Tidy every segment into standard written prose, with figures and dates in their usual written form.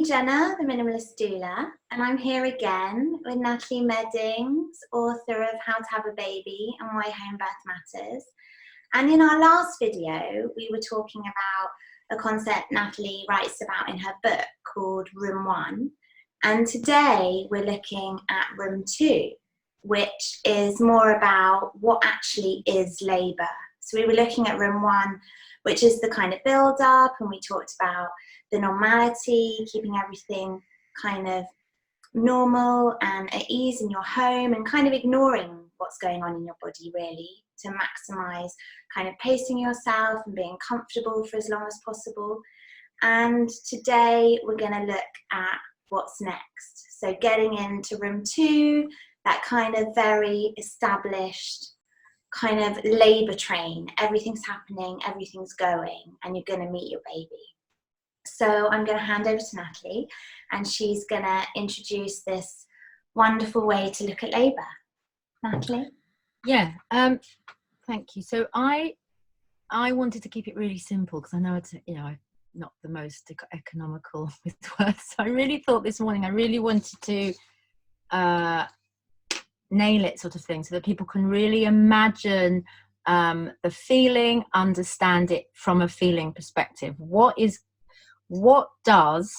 Jenna, the Minimalist Doula, and I'm here again with Natalie Meddings, author of How to Have a Baby and Why Home Birth Matters. And in our last video, we were talking about a concept Natalie writes about in her book called Room 1. And today we're looking at Room 2, which is more about what actually is labour. So we were looking at Room 1, which is the kind of build-up, and we talked about the normality, keeping everything kind of normal and at ease in your home, and kind of ignoring what's going on in your body, really, to maximise kind of pacing yourself and being comfortable for as long as possible. And today we're going to look at what's next. So getting into Room 2, that kind of very established kind of labour train. Everything's happening, everything's going, and you're going to meet your baby. So I'm going to hand over to Natalie, and she's going to introduce this wonderful way to look at labour. Natalie? Yeah, thank you. So I wanted to keep it really simple because I know it's, I'm not the most economical with words. So I really thought this morning I really wanted to nail it, sort of thing, so that people can really imagine the feeling, understand it from a feeling perspective. What does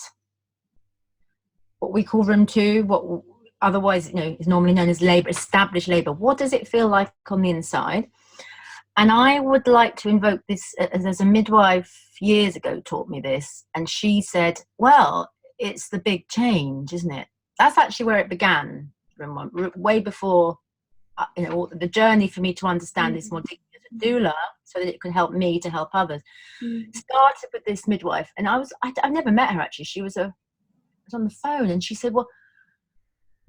what we call Room 2, what otherwise is normally known as labour, established labour, what does it feel like on the inside? And I would like to invoke this, as a midwife years ago taught me this, and she said, well, it's the big change, isn't it? That's actually where it began, Room 1, way before the journey for me to understand this more deeply as a doula, so that it could help me to help others. Started with this midwife, and I've never met her actually. She was on the phone, and she said, well,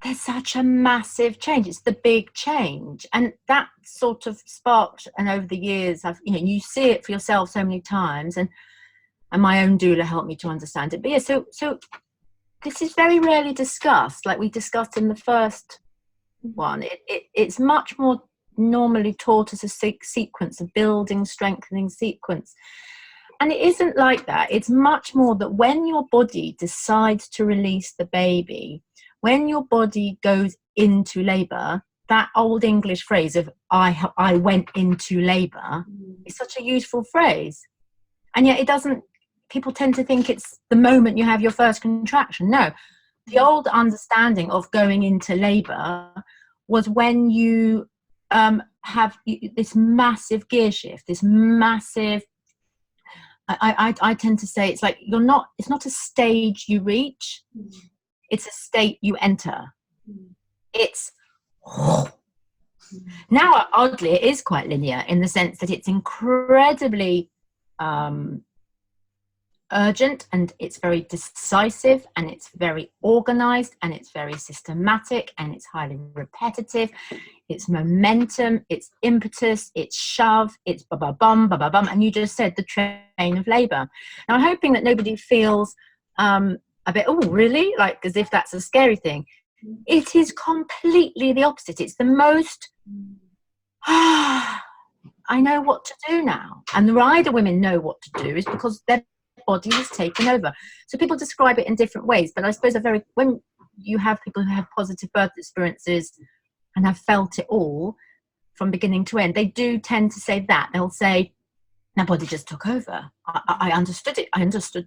there's such a massive change, it's the big change. And that sort of sparked, and over the years you see it for yourself so many times, and my own doula helped me to understand it. But yeah, so this is very rarely discussed, like we discussed in the first one. It's much more normally taught as a sequence, a building, strengthening sequence. And it isn't like that. It's much more that when your body decides to release the baby, when your body goes into labour, that old English phrase of I went into labour is such a useful phrase. And yet it doesn't, people tend to think it's the moment you have your first contraction. No, the old understanding of going into labour was when you have this massive gear shift, this massive, I tend to say it's like it's not a stage you reach, it's a state you enter. It's, now oddly it is quite linear in the sense that it's incredibly urgent, and it's very decisive, and it's very organized, and it's very systematic, and it's highly repetitive. It's momentum, it's impetus, it's shove, it's ba-ba-bum, ba-ba-bum, and you just said the train of labour. Now I'm hoping that nobody feels a bit, oh really, like as if that's a scary thing. It is completely the opposite. It's the most I know what to do now. And the rider women know what to do is because their body has taken over. So people describe it in different ways, but I suppose when you have people who have positive birth experiences and have felt it all from beginning to end, they do tend to say that. They'll say, my body just took over. I understood it. I understood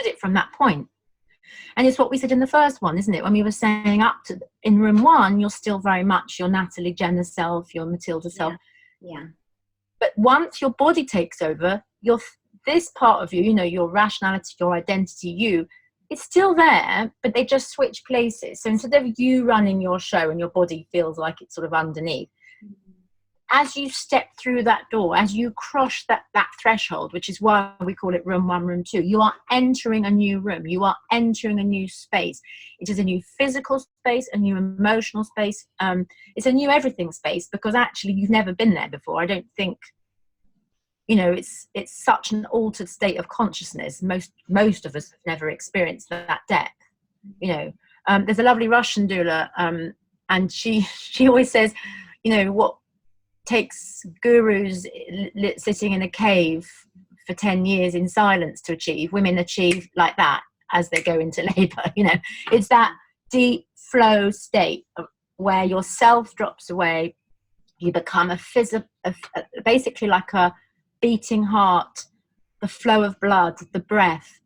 it from that point. And it's what we said in the first one, isn't it? When we were saying in Room 1, you're still very much your Natalie Jenna self, your Matilda self. Yeah. But once your body takes over, this part of you, your rationality, your identity, it's still there, but they just switch places. So instead of you running your show and your body feels like it's sort of underneath, as you step through that door, as you cross that threshold, which is why we call it Room 1, Room 2, you are entering a new room. You are entering a new space. It is a new physical space, a new emotional space. It's a new everything space, because actually you've never been there before. I don't think, it's such an altered state of consciousness. Most of us have never experienced that depth. There's a lovely Russian doula, and she always says, what takes gurus sitting in a cave for 10 years in silence to achieve, women achieve like that. as they go into labor. You know, it's that deep flow state where your self drops away. You become basically like a beating heart, the flow of blood, the breath,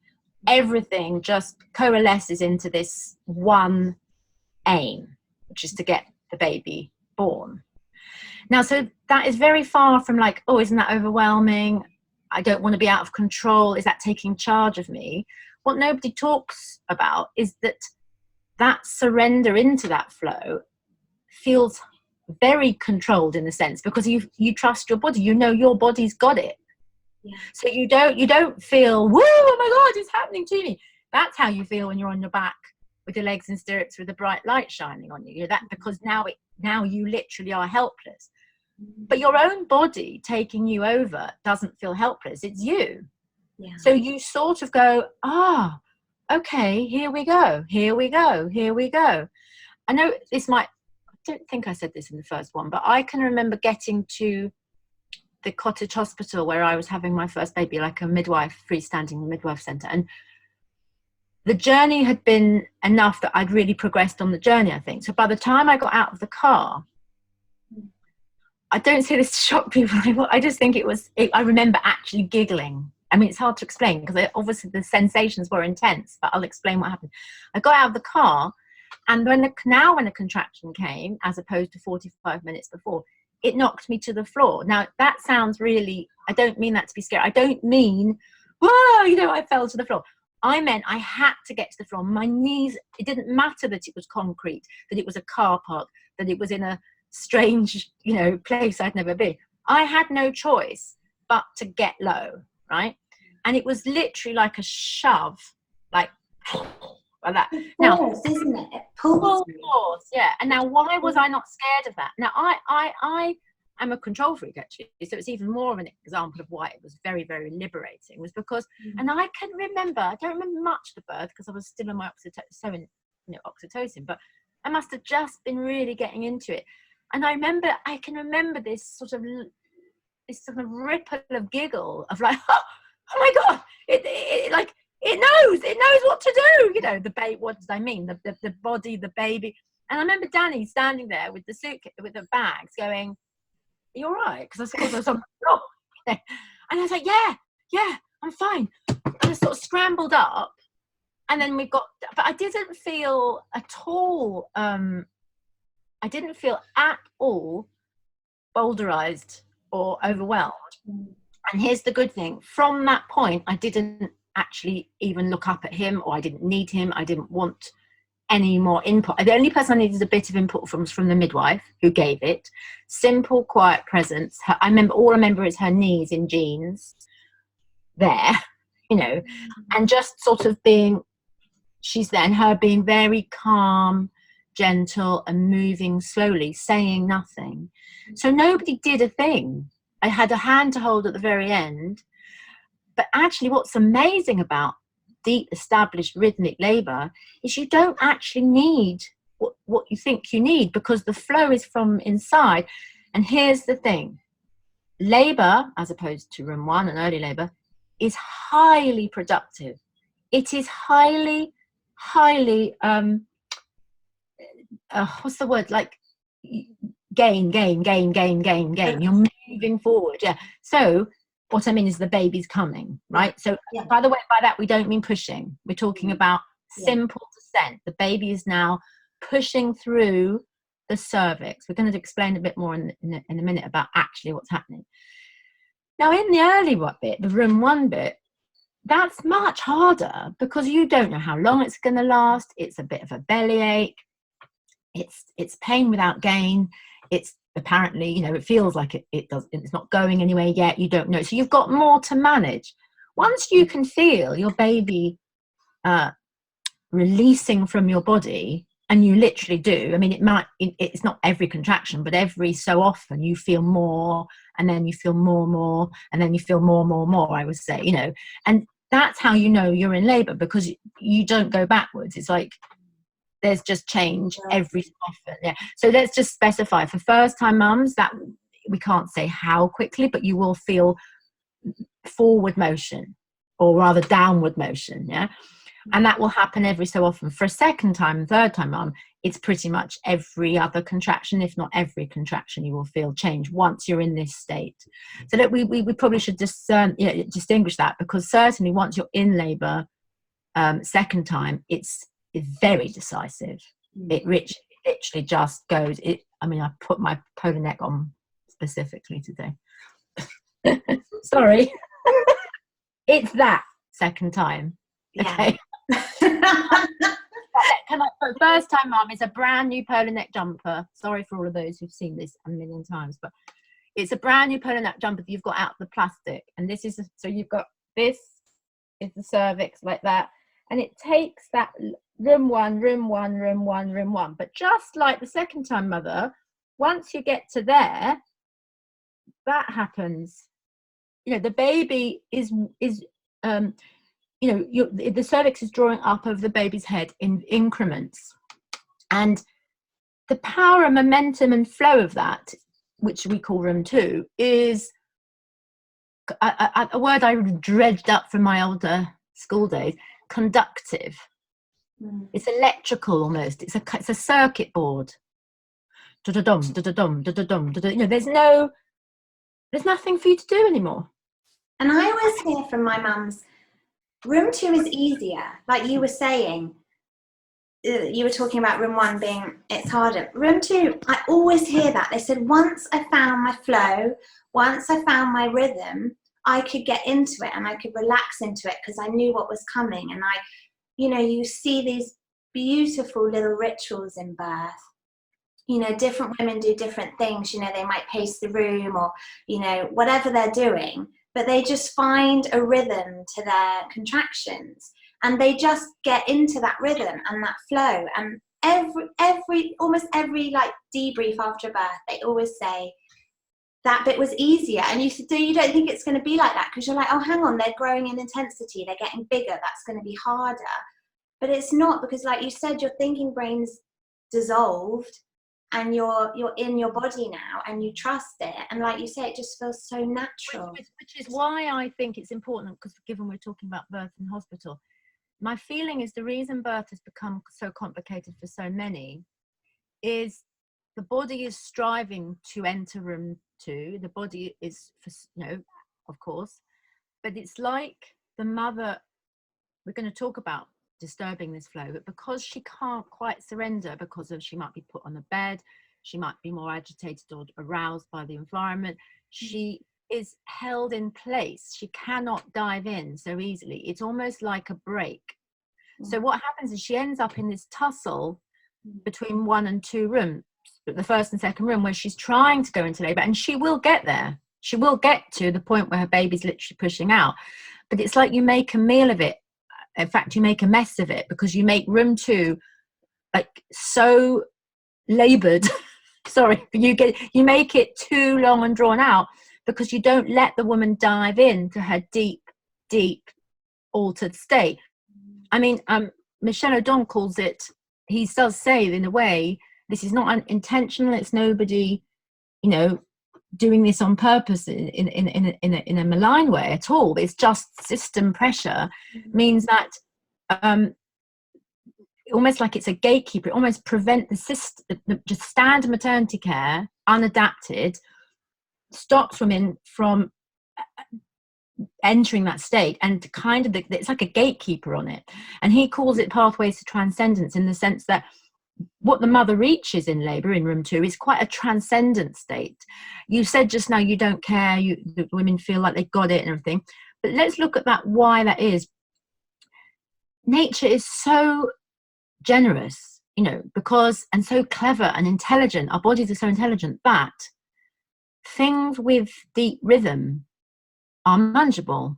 everything just coalesces into this one aim, which is to get the baby born. Now, so that is very far from like, oh, isn't that overwhelming? I don't want to be out of control. Is that taking charge of me? What nobody talks about is that surrender into that flow feels very controlled in a sense, because you trust your body. You know your body's got it. Yeah. So you don't feel, whoa, oh my God, it's happening to me. That's how you feel when you're on your back with your legs in stirrups with a bright light shining on you. You're that, because now you literally are helpless. But your own body taking you over doesn't feel helpless. It's you. Yeah. So you sort of go, okay, here we go. I know I don't think I said this in the first one, but I can remember getting to the cottage hospital where I was having my first baby, like a freestanding midwife centre. And the journey had been enough that I'd really progressed on the journey, I think. So by the time I got out of the car, I don't say this to shock people. I just think I remember actually giggling. I mean, it's hard to explain because obviously the sensations were intense, but I'll explain what happened. I got out of the car, and when the contraction came, as opposed to 45 minutes before, it knocked me to the floor. Now, that sounds really, I don't mean that to be scary. I don't mean, whoa, I fell to the floor. I meant I had to get to the floor. My knees, it didn't matter that it was concrete, that it was a car park, that it was in a strange, place I'd never been. I had no choice but to get low, right? And it was literally like a shove, like that. Now, force, isn't it? Force, yeah. And now, why was I not scared of that? Now, I am a control freak, actually, so it's even more of an example of why it was very, very liberating. Was because, and I can remember, I don't remember much of the birth because I was still on my oxytocin, but I must have just been really getting into it. And I can remember this sort of ripple of giggle of like, oh my God, it knows what to do. The baby, what does I mean? The body, the baby. And I remember Danny standing there with the suitcase, with the bags going, are you all right? Because I suppose there was something wrong. And I was like, yeah, I'm fine. And I sort of scrambled up, and then but I didn't feel at all, boulderized or overwhelmed. And here's the good thing. From that point, I didn't actually even look up at him, or I didn't need him. I didn't want any more input. The only person I needed a bit of input from was from the midwife, who gave it. Simple, quiet presence. I remember is her knees in jeans there, and just sort of she's there, and her being very calm, gentle, and moving slowly, saying nothing. So nobody did a thing. I had a hand to hold at the very end. But actually, what's amazing about deep established rhythmic labor is you don't actually need what you think you need, because the flow is from inside. And here's the thing: labor, as opposed to room 1 and early labor, is highly productive. It is highly what's the word, like gain. You're moving forward. Yeah. So what I mean is the baby's coming, right? So by the way, by that we don't mean pushing. We're talking about simple descent. The baby is now pushing through the cervix. We're going to explain a bit more in a minute about actually what's happening. Now, in the early bit, the room 1 bit, that's much harder because you don't know how long it's going to last. It's a bit of a bellyache. It's pain without gain. It's apparently, it feels like it's not going anywhere yet. You don't know. So you've got more to manage. Once you can feel your baby releasing from your body, and you literally do. I mean, it's not every contraction, but every so often you feel more, and then you feel more, and then you feel more, I would say, and that's how you know you're in labor, because you don't go backwards. It's like there's just change every so often. Yeah. So let's just specify for first time mums that we can't say how quickly, but you will feel forward motion, or rather downward motion. Yeah. And that will happen every so often. For a second time, third time mum, it's pretty much every other contraction, if not every contraction, you will feel change once you're in this state. So that we probably should distinguish that, because certainly once you're in labour, second time, it's very decisive. It literally just goes. I put my polo neck on specifically today. Sorry. It's that second time. Okay. First time mum is a brand new polo neck jumper. Sorry for all of those who've seen this a million times, but it's a brand new polo neck jumper that you've got out of the plastic. And this is, so you've got, this is the cervix like that. And it takes that room one. But just like the second time mother, once you get to there, that happens. The baby is the cervix is drawing up over the baby's head in increments, and the power and momentum and flow of that, which we call room 2, is a word I dredged up from my older school days. Conductive. It's electrical almost. It's a circuit board. Da-da-dum, da-da-dum, da-da-dum, da-da. There's nothing for you to do anymore. And I always hear from my mums, room 2 is easier. Like you were saying, you were talking about room 1 being, it's harder. Room 2, I always hear that. They said, once I found my flow, once I found my rhythm, I could get into it and I could relax into it because I knew what was coming. And you see these beautiful little rituals in birth. Different women do different things. They might pace the room or, whatever they're doing, but they just find a rhythm to their contractions and they just get into that rhythm and that flow. And almost every like debrief after birth, they always say that bit was easier. And you don't think it's going to be like that because you're like, oh, hang on, they're growing in intensity, they're getting bigger, that's going to be harder. But it's not, because like you said, your thinking brain's dissolved and you're in your body now and you trust it, and like you say, it just feels so natural. Which is why I think it's important, because given we're talking about birth in hospital, my feeling is the reason birth has become so complicated for so many is the body is striving to enter room 2. The body is, of course, but it's like the mother, we're going to talk about disturbing this flow, but because she can't quite surrender, because she might be put on a bed, she might be more agitated or aroused by the environment, she is held in place. She cannot dive in so easily. It's almost like a break. So what happens is she ends up in this tussle between 1 and 2 rooms, the first and second room, where she's trying to go into labor, and she will get there. She will get to the point where her baby's literally pushing out, but it's like you make a meal of it. In fact, you make a mess of it, because you make room 2 like so labored. Sorry, you make it too long and drawn out, because you don't let the woman dive into her deep altered state. Michel O'Donnell calls it, he does say in a way, this is not intentional. It's nobody, doing this on purpose in a malign way at all. It's just system pressure means that almost like it's a gatekeeper. It almost prevent the system, just standard maternity care, unadapted, stops women from entering that state, and kind of it's like a gatekeeper on it. And he calls it pathways to transcendence, in the sense that what the mother reaches in labour in room 2 is quite a transcendent state. You said just now you don't care, the women feel like they've got it and everything, but let's look at that, why that is. Nature is so generous, because, and so clever and intelligent, our bodies are so intelligent that things with deep rhythm are manageable.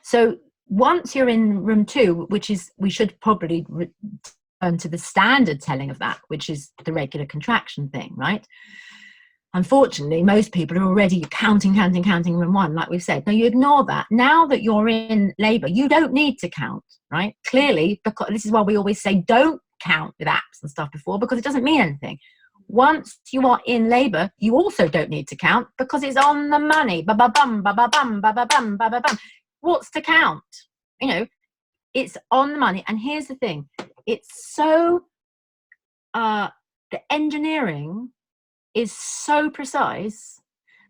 So once you're in room 2, which is, we should probably return to the standard telling of that, which is the regular contraction thing, right? Unfortunately, most people are already counting room 1, like we've said. Now you ignore that. Now that you're in labour, you don't need to count, right? Clearly, because this is why we always say don't count with apps and stuff before, because it doesn't mean anything. Once you are in labour, you also don't need to count, because it's on the money. Ba ba bum, ba ba bum, ba ba bum, ba ba bum. What's to count? it's on the money. And here's the thing, it's so the engineering is so precise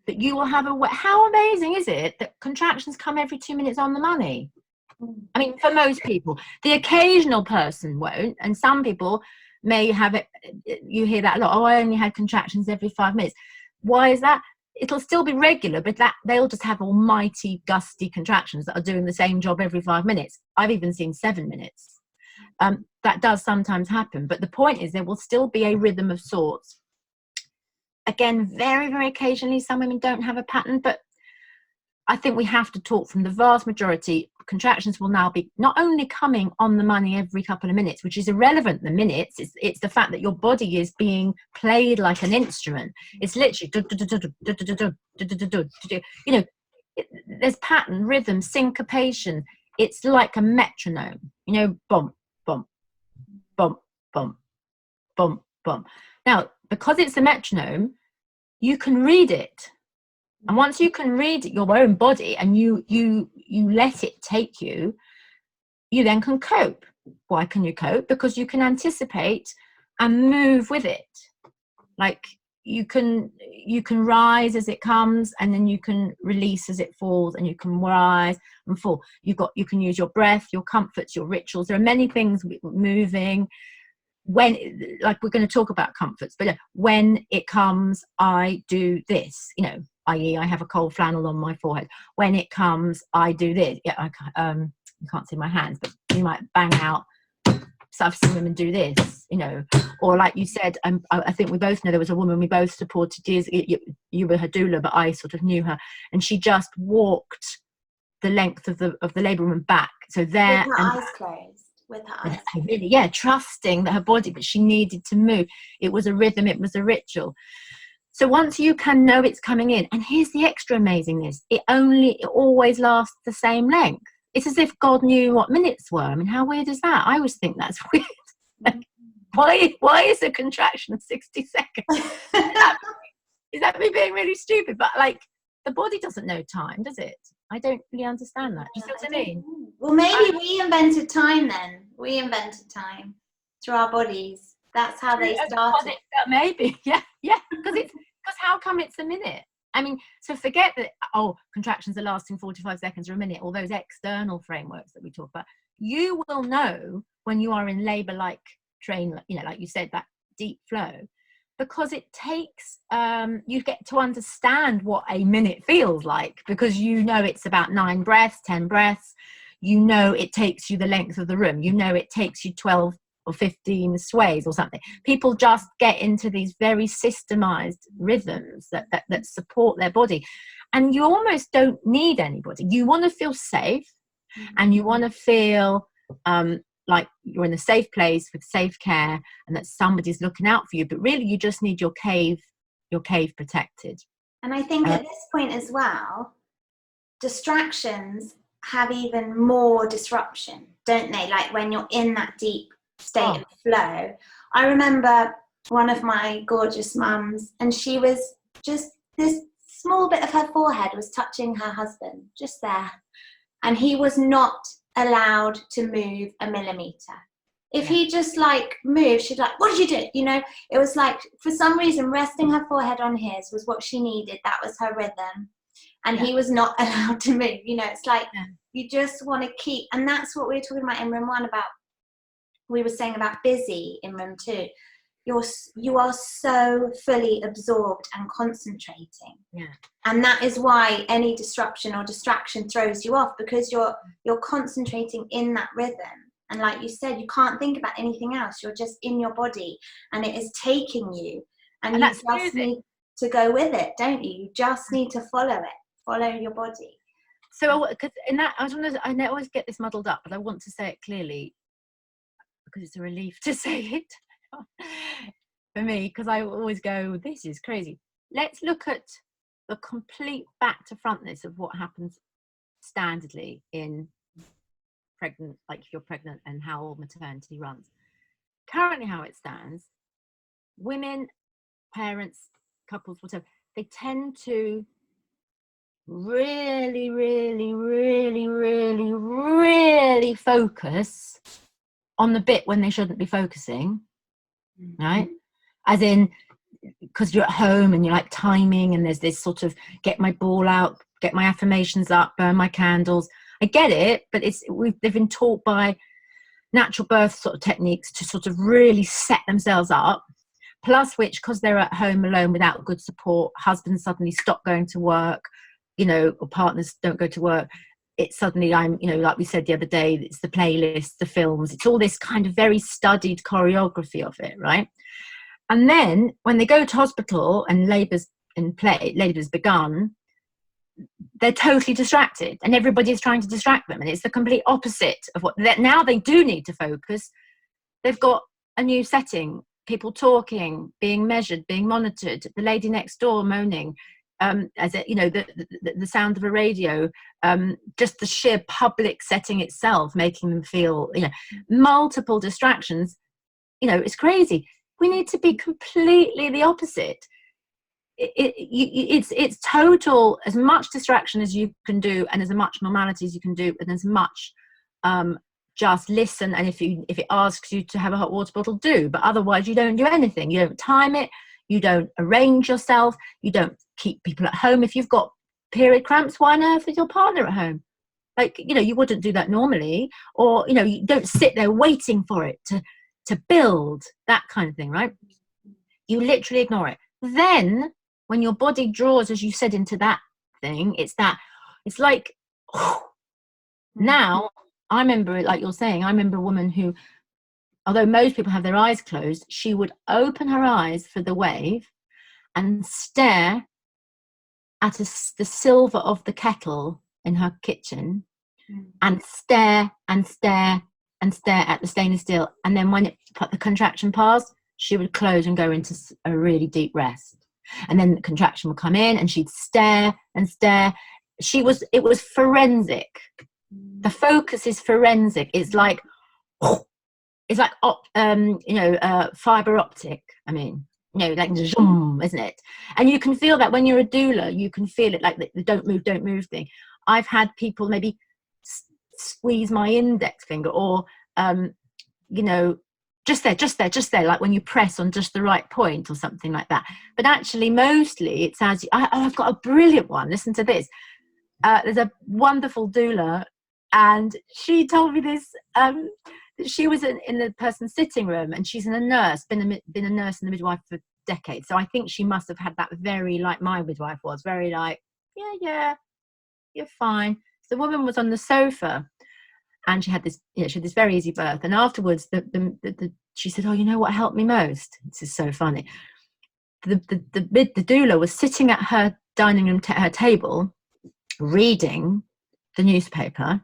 that you will have how amazing is it that contractions come every 2 minutes on the money? I mean, for most people. The occasional person won't, and some people may have it. You hear that a lot. Oh, I only had contractions every 5 minutes. Why is that? It'll still be regular, but that they'll just have almighty gusty contractions that are doing the same job every 5 minutes. I've even seen 7 minutes. That does sometimes happen, but the point is there will still be a rhythm of sorts. Again, very, very occasionally, some women don't have a pattern, but I think we have to talk from the vast majority. Contractions will now be not only coming on the money every couple of minutes, which is irrelevant, the minutes, it's the fact that your body is being played like an instrument. It's literally, you know, there's pattern, rhythm, syncopation. It's like a metronome, you know, bump, bump, bump, bump, bump, bump. Now, because it's a metronome, you can read it. And once you can read your own body and you let it take you, you then can cope. Why can you cope? Because you can anticipate and move with it. Like you can rise as it comes, and then you can release as it falls, and you can rise and fall. You can use your breath, your comforts, your rituals. There are many things moving. When, like, we're going to talk about comforts, but when it comes, I do this, you know, i.e. I have a cold flannel on my forehead. When it comes, I do this. Yeah, you can't see my hands, but you might bang out. So I've seen women do this, you know, or like you said, I think we both know there was a woman we both supported years. You were her doula, but I sort of knew her, and she just walked the length of the labour room back. So there, with her eyes closed. With her eyes closed. Really, yeah, trusting that her body, but she needed to move. It was a rhythm. It was a ritual. So once you can know it's coming in, and here's the extra amazingness, it always lasts the same length. It's as if God knew what minutes were. I mean, how weird is that? I always think that's weird. Like, why is a contraction 60 seconds? Is that me being really stupid? But like, the body doesn't know time, does it? I don't really understand that. Do you see what I mean? Well, maybe we invented time then. We invented time through our bodies. That's how they started. Maybe, yeah. Because how come it's a minute? I mean, so forget that, contractions are lasting 45 seconds or a minute, all those external frameworks that we talk about. You will know when you are in labour-like train, you know, like you said, that deep flow, because it takes, you get to understand what a minute feels like, because you know it's about 9 breaths, 10 breaths. You know it takes you the length of the room. You know it takes you 12 or 15 sways or something. People just get into these very systemized rhythms that support their body, and you almost don't need anybody. You want to feel safe, and you want to feel like you're in a safe place with safe care, and that somebody's looking out for you. But really, you just need your cave protected. And I think at this point as well, distractions have even more disruption, don't they? Like when you're in that deep state of flow. I remember one of my gorgeous mums, and she was just, this small bit of her forehead was touching her husband, just there, and he was not allowed to move a millimeter. If he just like moved, she'd like, what did you do? You know, it was like, for some reason, resting her forehead on his was what she needed. That was her rhythm, and he was not allowed to move. You know, it's like you just want to keep, and that's what we were talking about in room 1 about. We were saying about busy in room 2. You are so fully absorbed and concentrating, and that is why any disruption or distraction throws you off, because you're concentrating in that rhythm. And like you said, you can't think about anything else. You're just in your body, and it is taking you, and you just need to go with it, don't you? You just need to follow your body. So, because in that, I always get this muddled up, but I want to say it clearly, because it's a relief to say it for me, because I always go, this is crazy. Let's look at the complete back to frontness of what happens standardly in pregnant, like if you're pregnant, and how maternity runs. Currently, how it stands, women, parents, couples, whatever, they tend to really, really, really, really, really focus on the bit when they shouldn't be focusing, right? As in, because you're at home and you're like timing, and there's this sort of get my ball out, get my affirmations up, burn my candles. I get it, but they've been taught by natural birth sort of techniques to sort of really set themselves up. Plus which, because they're at home alone without good support, husbands suddenly stop going to work, or partners don't go to work. It's suddenly, like we said the other day, it's the playlists, the films, it's all this kind of very studied choreography of it, right? And then when they go to hospital and labour's begun, they're totally distracted, and everybody's trying to distract them, and it's the complete opposite of what now they do need to focus. They've got a new setting, people talking, being measured, being monitored, the lady next door moaning, the sound of a radio, just the sheer public setting itself making them feel, multiple distractions. It's crazy. We need to be completely the opposite. It's total, as much distraction as you can do, and as much normality as you can do, and as much just listen, and if it asks you to have a hot water bottle, do, but otherwise you don't do anything. You don't time it, you don't arrange yourself, you don't keep people at home. If you've got period cramps, why on earth is your partner at home? Like, you wouldn't do that normally, or you don't sit there waiting for it to build, that kind of thing, right? You literally ignore it. Then when your body draws, as you said, into that thing, it's like now. I remember, like you're saying, I remember a woman who, although most people have their eyes closed, she would open her eyes for the wave and stare at the silver of the kettle in her kitchen, and stare and stare and stare at the stainless steel. And then when the contraction passed, she would close and go into a really deep rest. And then the contraction would come in and she'd stare and stare. It was forensic. The focus is forensic. It's like fiber optic. I mean, like zoom, isn't it? And you can feel that when you're a doula. You can feel it, like the don't move thing. I've had people maybe squeeze my index finger, or just there, like when you press on just the right point or something like that. But actually, mostly it's as I've got a brilliant one. Listen to this. There's a wonderful doula, and she told me this. She was in the person's sitting room, and she's a nurse, been a nurse and a midwife for decades. So I think she must have had that very, like my midwife was, very like, yeah, you're fine. So the woman was on the sofa, and she had this very easy birth. And afterwards, she said, "Oh, you know what helped me most?" This is so funny. The doula was sitting at her dining room, her table, reading the newspaper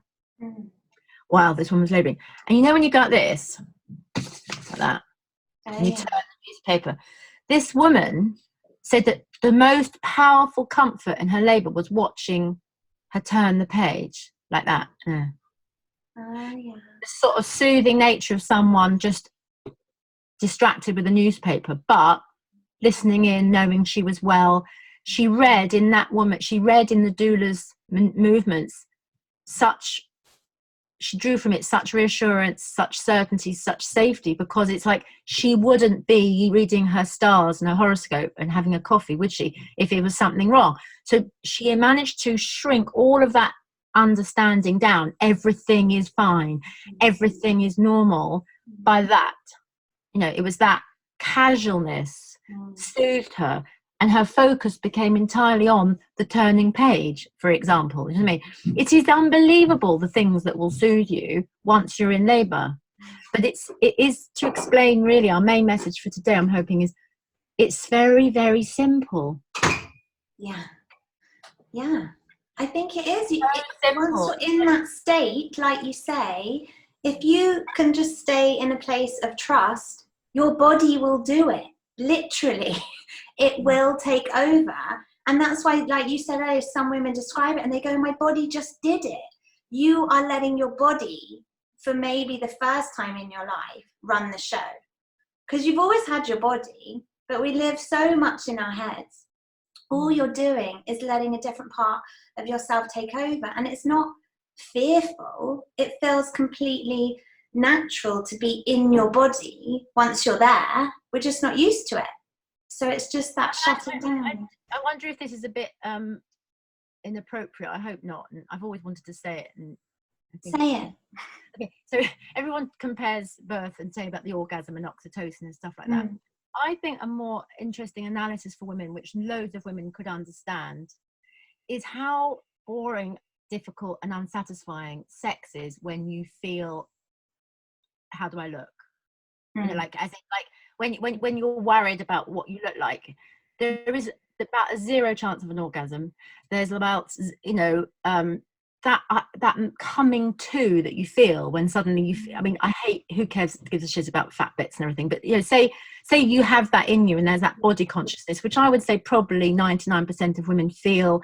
while this woman was labouring. And when you got this, like that, and you turn the newspaper, this woman said that the most powerful comfort in her labour was watching her turn the page like that. The sort of soothing nature of someone just distracted with a newspaper, but listening in, knowing she was well. She read in the doula's movements she drew from it such reassurance, such certainty, such safety, because it's like she wouldn't be reading her stars and her horoscope and having a coffee, would she, if it was something wrong? So she managed to shrink all of that understanding down. Everything is fine, everything is normal. By that, it was that casualness soothed her, and her focus became entirely on the turning page, for example. You know what I mean? It is unbelievable, the things that will soothe you once you're in labour. But it is to explain, really, our main message for today, I'm hoping, is it's very, very simple. Yeah. I think it is. Once you're in that state, like you say, if you can just stay in a place of trust, your body will do it. Literally, it will take over. And that's why, like you said earlier, some women describe it and they go, my body just did it. You are letting your body, for maybe the first time in your life, run the show. Because you've always had your body, but we live so much in our heads. all you're doing is letting a different part of yourself take over. And it's not fearful. It feels completely natural to be in your body once you're there. We're just not used to it. So it's just that shutting down. I wonder if this is a bit inappropriate. I hope not. And I've always wanted to say it. And say it. Okay, so everyone compares birth and say about the orgasm and oxytocin and stuff like that. I think a more interesting analysis for women, which loads of women could understand, is how boring, difficult and unsatisfying sex is when you feel, how do I look? You know, like, I think, like when you're worried about what you look like, there is about a 0 chance of an orgasm. There's about, you know, that coming to that you feel when suddenly you feel, I mean, I hate, who gives a shit about fat bits and everything, but you know, say you have that in you and there's that body consciousness, which I would say probably 99% of women feel,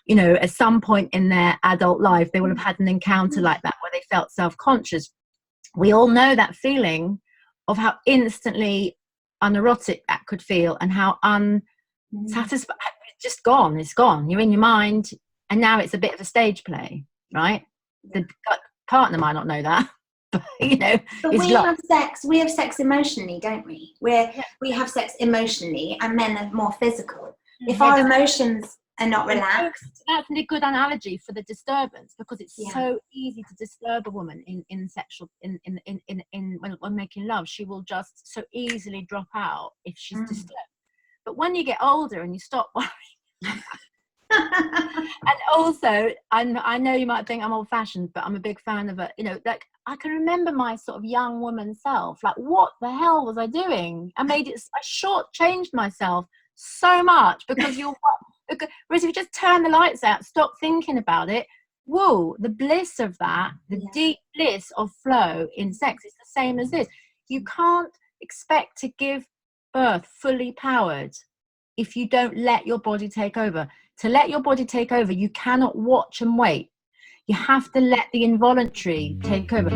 you know, at some point in their adult life they will have had an encounter like that where they felt self-conscious. We all know that feeling of how instantly unerotic that could feel and how unsatisfying. Just gone, it's gone, you're in your mind. And now it's a bit of a stage play, right? The partner might not know that, but you know. But we have sex emotionally, don't we? We have sex emotionally, and men are more physical. If our emotions are not relaxed, that's a good analogy for the disturbance, because it's so easy to disturb a woman in sexual when making love. She will just so easily drop out if she's disturbed. But when you get older and you stop worrying. And also, I know you might think I'm old-fashioned, but I'm a big fan of it. You know, like, I can remember my sort of young woman self, like, what the hell was I doing? I shortchanged myself so much because whereas if you just turn the lights out, stop thinking about it, whoa, the bliss of that, the deep bliss of flow in sex is the same as this. You can't expect to give birth fully powered if you don't let your body take over. To let your body take over, you cannot watch and wait. You have to let the involuntary take over.